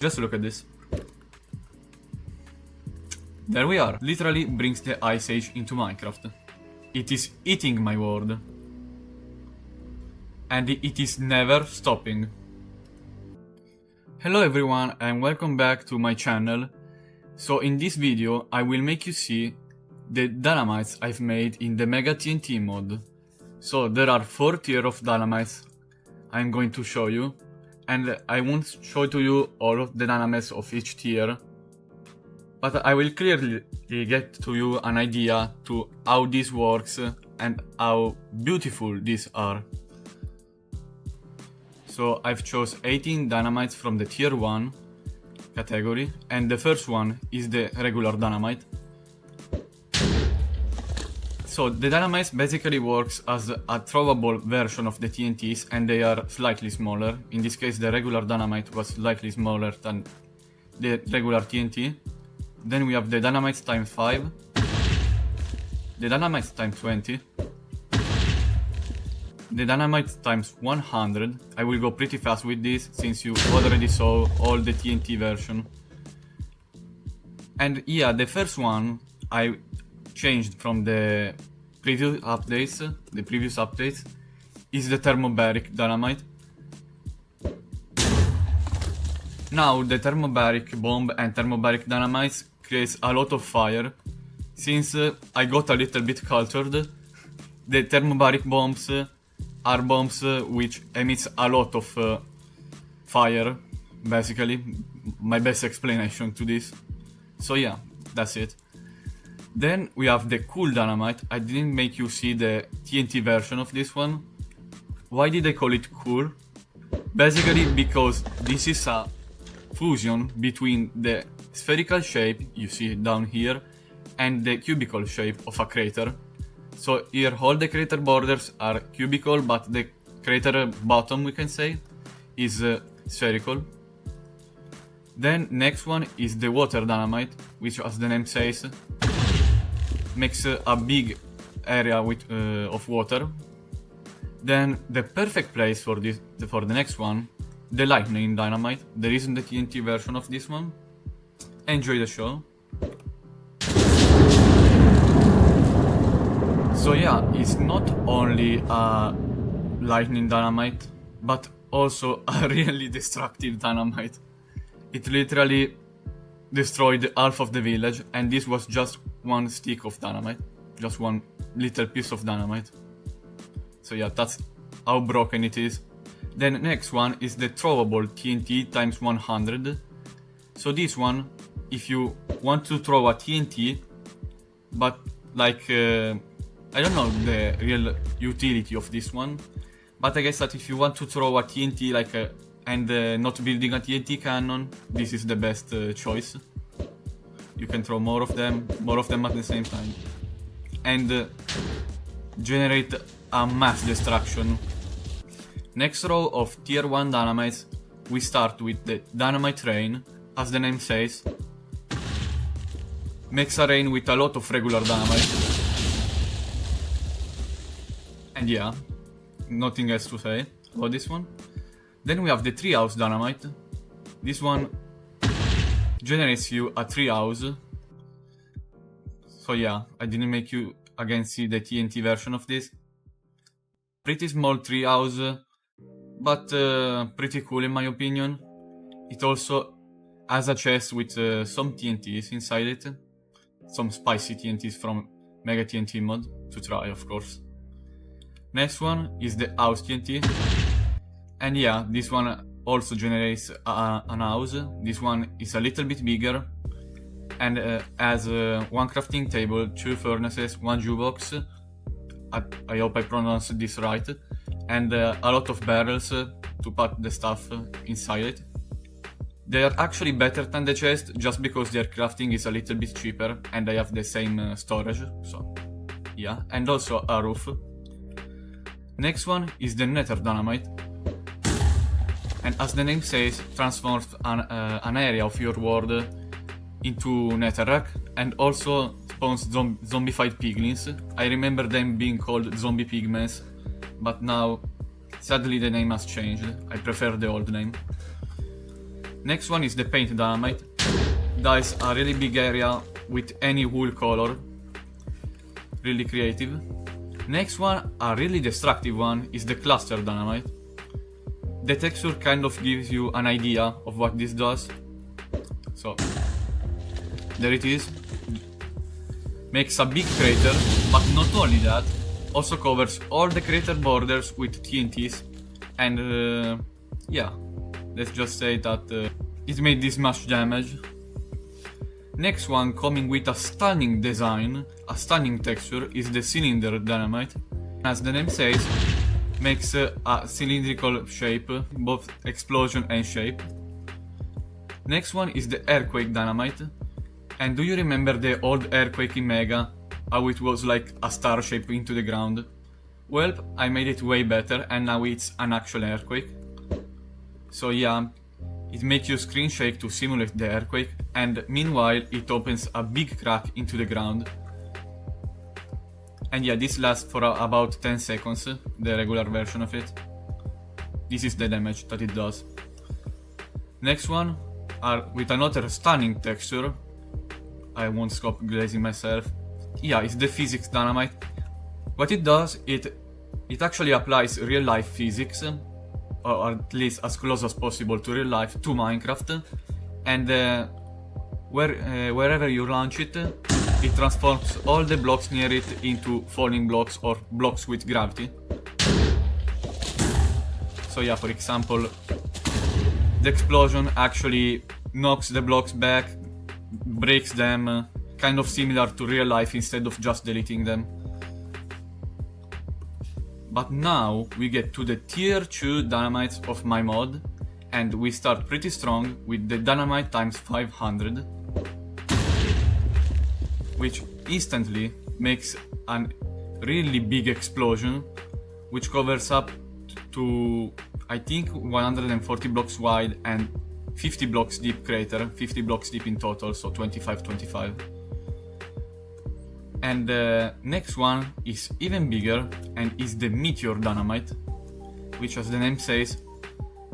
Just look at this. There we are. Literally brings the Ice Age into Minecraft. It is eating my world. And it is never stopping. Hello everyone and welcome back to my channel. So in this video I will make you see the dynamites I've made in the Mega TNT mod. So there are 4 tiers of dynamites I'm going to show you, and I won't show to you all of the dynamites of each tier, but I will clearly get to you an idea to how this works and how beautiful these are. So I've chose 18 dynamites from the tier 1 category, and the first one is the regular dynamite. So the dynamites basically works as a throwable version of the TNTs, and they are slightly smaller. In this case the regular dynamite was slightly smaller than the regular TNT. Then we have the dynamites times 5, the dynamites times 20, the dynamite times 100. I will go pretty fast with this since you already saw all the TNT version. And yeah, the first one I changed from the previous updates is the thermobaric dynamite. Now the thermobaric bomb and thermobaric dynamites creates a lot of fire. Since I got a little bit cultured, the thermobaric bombs are bombs which emits a lot of fire, basically. My best explanation to this. So yeah, that's it. Then we have the cool dynamite. I didn't make you see the TNT version of this one. Why did I call it cool? Basically because this is a fusion between the spherical shape you see down here and the cubical shape of a crater. So here all the crater borders are cubical, but the crater bottom, we can say, is spherical. Then next one is the water dynamite, which, as the name says, makes a big area with, of water. Then the perfect place for the next one, the lightning dynamite. There isn't the TNT version of this one. Enjoy the show. So yeah, it's not only a lightning dynamite, but also a really destructive dynamite. It literally destroyed half of the village, and this was just one stick of dynamite. Just one little piece of dynamite. So yeah, that's how broken it is. Then next one is the throwable TNT times 100. So this one, if you want to throw a TNT, but like, I don't know the real utility of this one, but I guess that if you want to throw a TNT like and not building a TNT cannon, this is the best choice. You can throw more of them at the same time, and generate a mass destruction. Next row of tier 1 dynamites, we start with the dynamite rain. As the name says, makes a rain with a lot of regular dynamite. And yeah, nothing else to say about this one. Then we have the treehouse dynamite. This one generates you a treehouse. So yeah, I didn't make you again see the TNT version of this. Pretty small treehouse, but pretty cool in my opinion. It also has a chest with some TNTs inside it. Some spicy TNTs from Mega TNT mod to try, of course. Next one is the house TNT. And yeah, this one also generates an house. This one is a little bit bigger and has one crafting table, 2 furnaces, 1 jukebox. I hope I pronounced this right. And a lot of barrels to put the stuff inside it. They are actually better than the chest just because their crafting is a little bit cheaper and they have the same storage. So yeah, and also a roof. Next one is the nether dynamite. And as the name says, transforms an area of your world into netherrack, and also spawns zombified piglins. I remember them being called zombie pigments, but now sadly the name has changed. I prefer the old name. Next one is the paint dynamite. That is a really big area with any wool color. Really creative. Next one, a really destructive one, is the cluster dynamite. The texture kind of gives you an idea of what this does. So, there it is. Makes a big crater, but not only that, also covers all the crater borders with TNTs. And yeah, let's just say that it made this much damage. Next one, coming with a stunning design, a stunning texture, is the cylinder dynamite. As the name says, makes a cylindrical shape, both explosion and shape. Next one is the earthquake dynamite. And do you remember the old earthquake in Mega? How it was like a star shape into the ground? Well, I made it way better and now it's an actual earthquake. So yeah, it makes you screen shake to simulate the earthquake, and meanwhile it opens a big crack into the ground. And yeah, this lasts for about 10 seconds, the regular version of it. This is the damage that it does. Next one are with another stunning texture. I won't stop glazing myself. Yeah, it's the physics dynamite. What it does, it actually applies real life physics, or at least as close as possible to real life, to Minecraft. And wherever you launch it, it transforms all the blocks near it into falling blocks or blocks with gravity. So yeah, for example, the explosion actually knocks the blocks back, breaks them, kind of similar to real life instead of just deleting them. But now we get to the tier 2 dynamites of my mod, and we start pretty strong with the dynamite times 500, which instantly makes a really big explosion, which covers up to, I think, 140 blocks wide and 50 blocks deep crater, 50 blocks deep in total, so 25. And the next one is even bigger and is the meteor dynamite, which, as the name says,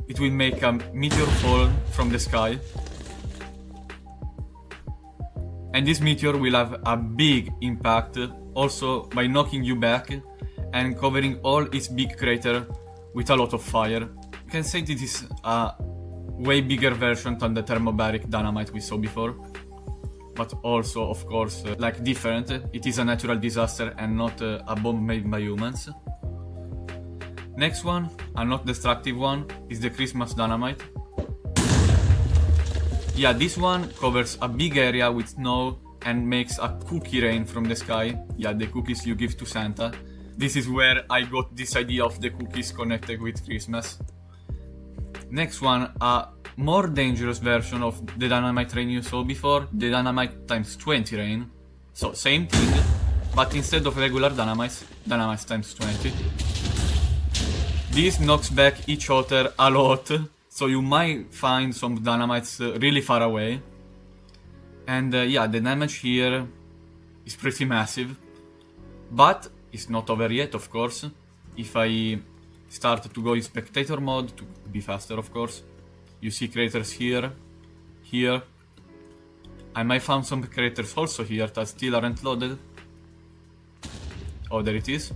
it will make a meteor fall from the sky. And this meteor will have a big impact also by knocking you back and covering all its big crater with a lot of fire. You can say this is a way bigger version than the thermobaric dynamite we saw before. But also, of course, like different. It is a natural disaster and not a bomb made by humans. Next one, a not destructive one, is the Christmas dynamite. Yeah, this one covers a big area with snow and makes a cookie rain from the sky. Yeah, the cookies you give to Santa. This is where I got this idea of the cookies connected with Christmas. Next one, a more dangerous version of the dynamite rain you saw before, the dynamite times 20 rain. So same thing, but instead of regular dynamites times 20. This knocks back each other a lot, so you might find some dynamites really far away. And yeah, the damage here is pretty massive. But it's not over yet, of course. If I start to go in spectator mode, to be faster of course, you see craters here, here. I might find some craters also here that still aren't loaded. Oh, there it is.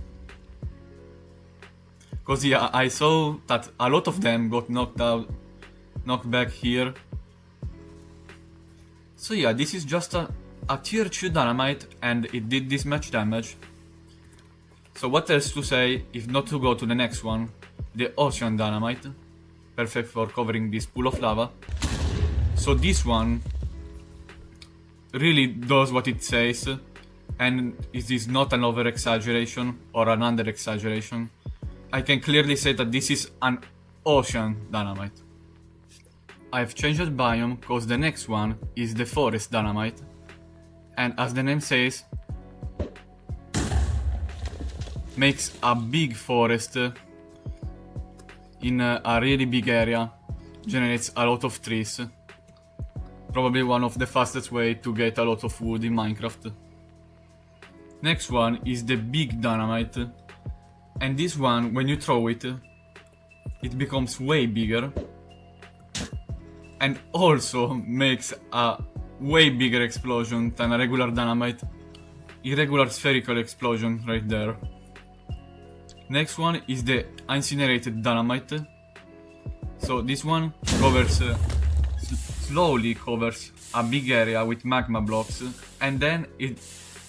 Cause yeah, I saw that a lot of them got knocked back here. So yeah, this is just a tier 2 dynamite and it did this much damage. So what else to say if not to go to the next one, the ocean dynamite. Perfect for covering this pool of lava. So this one really does what it says, and it is not an over exaggeration or an under exaggeration. I can clearly say that this is an ocean dynamite. I've changed the biome because the next one is the forest dynamite, and as the name says, makes a big forest in a really big area, generates a lot of trees. Probably one of the fastest way to get a lot of wood in Minecraft. Next one is the big dynamite, and this one, when you throw it, it becomes way bigger. and also makes a way bigger explosion than a regular dynamite. Irregular spherical explosion right there. Next one is the incinerated dynamite. So this one covers, slowly covers a big area with magma blocks, and then it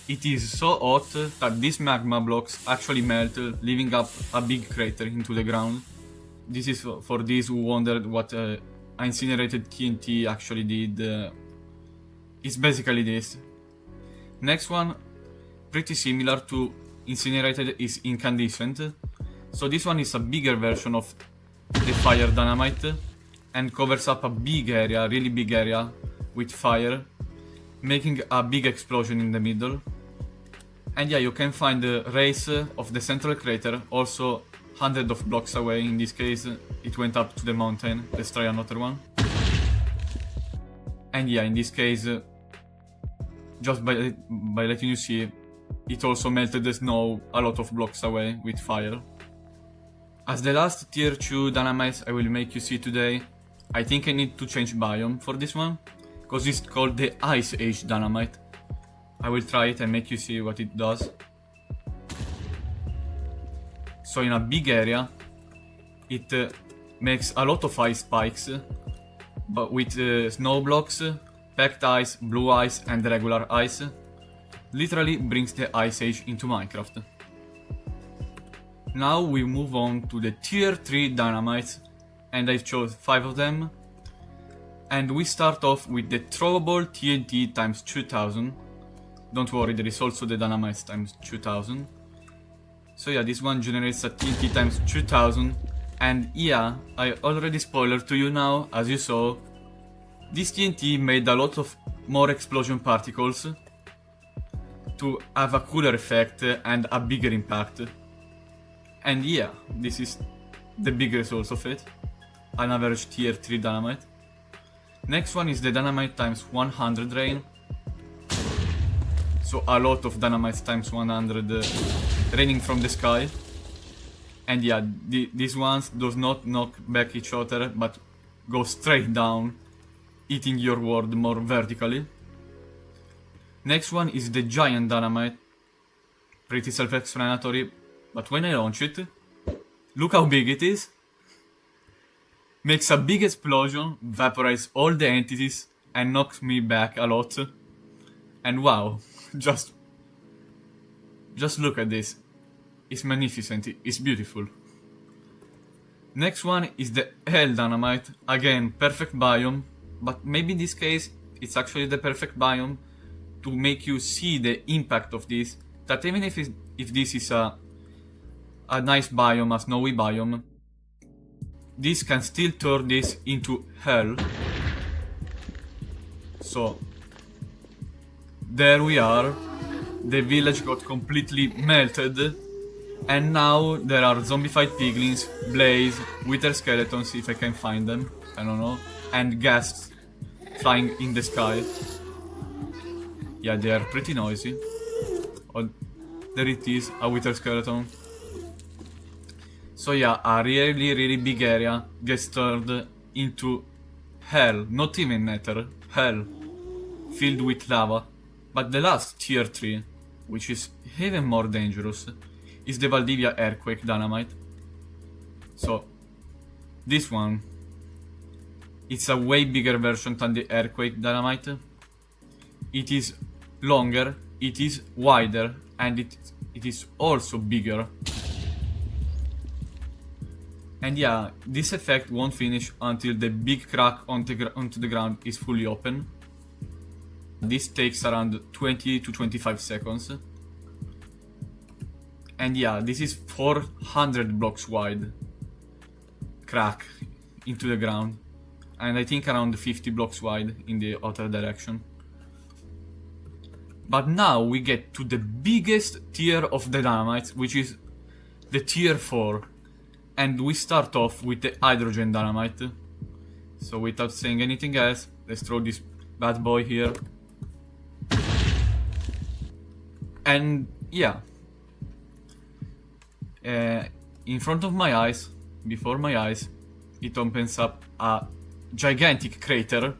is so hot that these magma blocks actually melt, leaving up a big crater into the ground. This is for those who wondered what incinerated TNT actually did. It's basically this. Next one, pretty similar to incinerated, is incandescent. So this one is a bigger version of the fire dynamite and covers up a big area, really big area with fire, making a big explosion in the middle. And yeah, you can find the rays of the central crater also hundreds of blocks away. In this case, it went up to the mountain. Let's try another one. And yeah, in this case, just by letting you see, it also melted the snow a lot of blocks away with fire. As the last tier 2 dynamites I will make you see today, I think I need to change biome for this one, because it's called the Ice Age dynamite. I will try it and make you see what it does. So in a big area, it makes a lot of ice spikes, but with snow blocks, packed ice, blue ice and regular ice. Literally brings the Ice Age into Minecraft. Now we move on to the tier 3 dynamites, and I chose 5 of them. And we start off with the throwable TNT times 2000. Don't worry, there is also the dynamites times 2000. So yeah, this one generates a TNT times 2000. And yeah, I already spoiled to you now, as you saw. This TNT made a lot of more explosion particles to have a cooler effect and a bigger impact. And yeah, this is the big result of it. An average tier 3 dynamite. Next one is the dynamite times 100 rain. So a lot of dynamites times 100 raining from the sky. And yeah, these ones does not knock back each other, but go straight down, eating your world more vertically. Next one is the giant dynamite. Pretty self-explanatory, but when I launch it, look how big it is. Makes a big explosion, vaporizes all the entities, and knocks me back a lot. And wow, just look at this. It's magnificent, it's beautiful. Next one is the Hell dynamite. Again, perfect biome, but maybe in this case, it's actually the perfect biome to make you see the impact of this. That even if this is a nice biome, a snowy biome, this can still turn this into hell. So, there we are. The village got completely melted. And now there are zombified piglins, blaze, wither skeletons, if I can find them, I don't know, and ghasts flying in the sky. Yeah, they are pretty noisy. Oh, there it is, a wither skeleton. So yeah, a really big area gets turned into hell, not even nether, hell, filled with lava. But the last tier 3, which is even more dangerous, is the Valdivia Earthquake Dynamite. So, this one, it's a way bigger version than the Earthquake Dynamite. It is longer, it is wider, and it is also bigger. And yeah, this effect won't finish until the big crack onto the ground is fully open. This takes around 20 to 25 seconds. And yeah, this is 400 blocks wide crack into the ground. And I think around 50 blocks wide in the other direction. But now we get to the biggest tier of the dynamites, which is the tier 4. And we start off with the hydrogen dynamite. So without saying anything else, let's throw this bad boy here. And yeah, in front of my eyes, before my eyes, it opens up a gigantic crater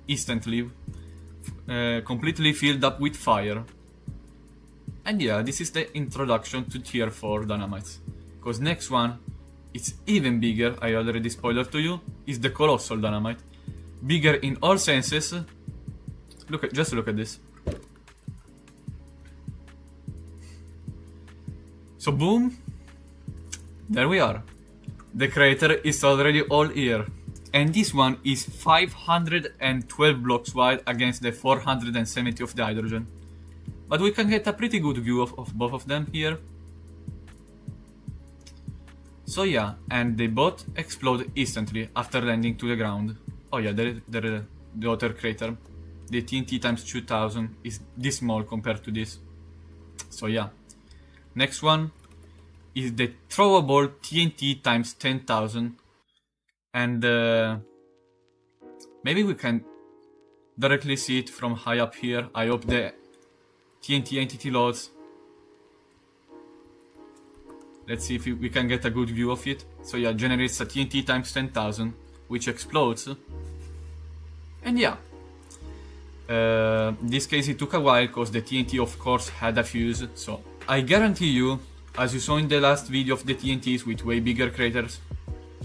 instantly, completely filled up with fire. And yeah, this is the introduction to tier 4 dynamites. Because next one, it's even bigger, I already spoiled to you, is the colossal dynamite. Bigger in all senses. Just look at this. So boom, there we are. The crater is already all here. And this one is 512 blocks wide against the 470 of the hydrogen. But we can get a pretty good view of both of them here. So yeah, and they both explode instantly after landing to the ground. Oh yeah, the other crater, the TNT times 2000 is this small compared to this. So yeah. Next one is the throwable TNT times 10,000. And maybe we can directly see it from high up here. I hope the TNT entity loads. Let's see if we can get a good view of it. So yeah, generates a TNT times 10,000, which explodes. And yeah. In this case it took a while because the TNT of course had a fuse. So I guarantee you, as you saw in the last video of the TNTs with way bigger craters,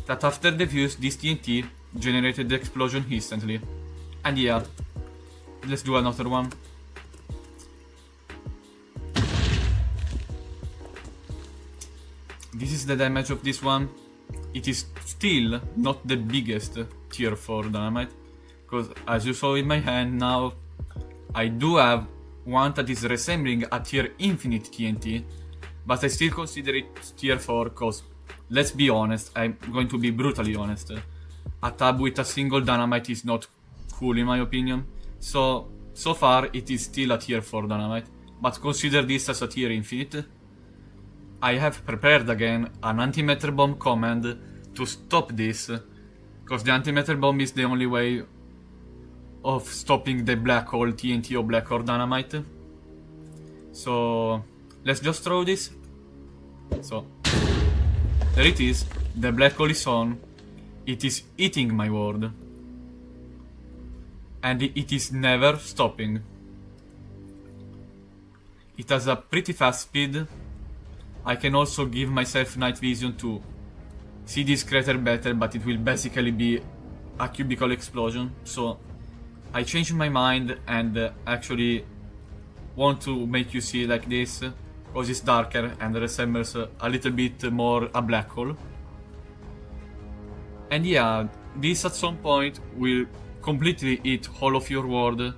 that after the fuse this TNT generated the explosion instantly. And yeah, let's do another one. This is the damage of this one. It is still not the biggest tier 4 dynamite, because as you saw in my hand now, I do have one that is resembling a tier infinite TNT, but I still consider it tier 4 because, let's be honest, I'm going to be brutally honest, a tab with a single dynamite is not cool in my opinion, so far it is still a tier 4 dynamite, but consider this as a tier infinite. I have prepared again an antimatter bomb command to stop this, because the antimatter bomb is the only way of stopping the black hole TNT or black hole dynamite. So let's just throw this. So there it is, the black hole is on, it is eating my world, and it is never stopping. It has a pretty fast speed. I can also give myself night vision to see this crater better, but it will basically be a cubical explosion. So I changed my mind and actually want to make you see like this, because it's darker and resembles a little bit more a black hole. And yeah, this at some point will completely eat all of your world,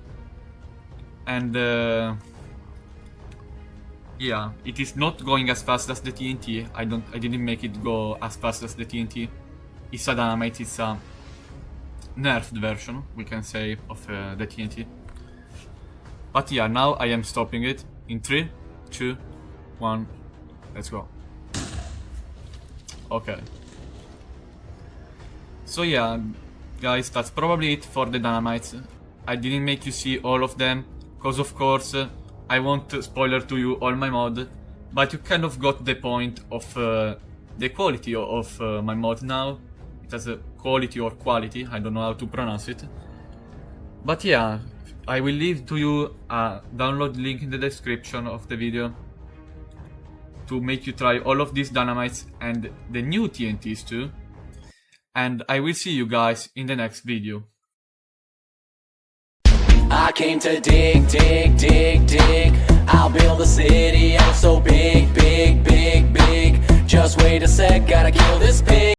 and yeah, it is not going as fast as the TNT. I didn't make it go as fast as the TNT. It's a dynamite, it's a nerfed version, we can say, of the TNT. But yeah, now I am stopping it in 3, 2, 1, let's go. Okay. So yeah, guys, that's probably it for the dynamites. I didn't make you see all of them, because of course I won't spoiler to you all my mod, but you kind of got the point of the quality of my mod now. It has a quality or quality, I don't know how to pronounce it. But yeah, I will leave to you a download link in the description of the video to make you try all of these dynamites and the new TNTs too. And I will see you guys in the next video. I came to dig, dig, dig, dig. I'll build a city, I'm so big, big, big, big. Just wait a sec, gotta kill this pig.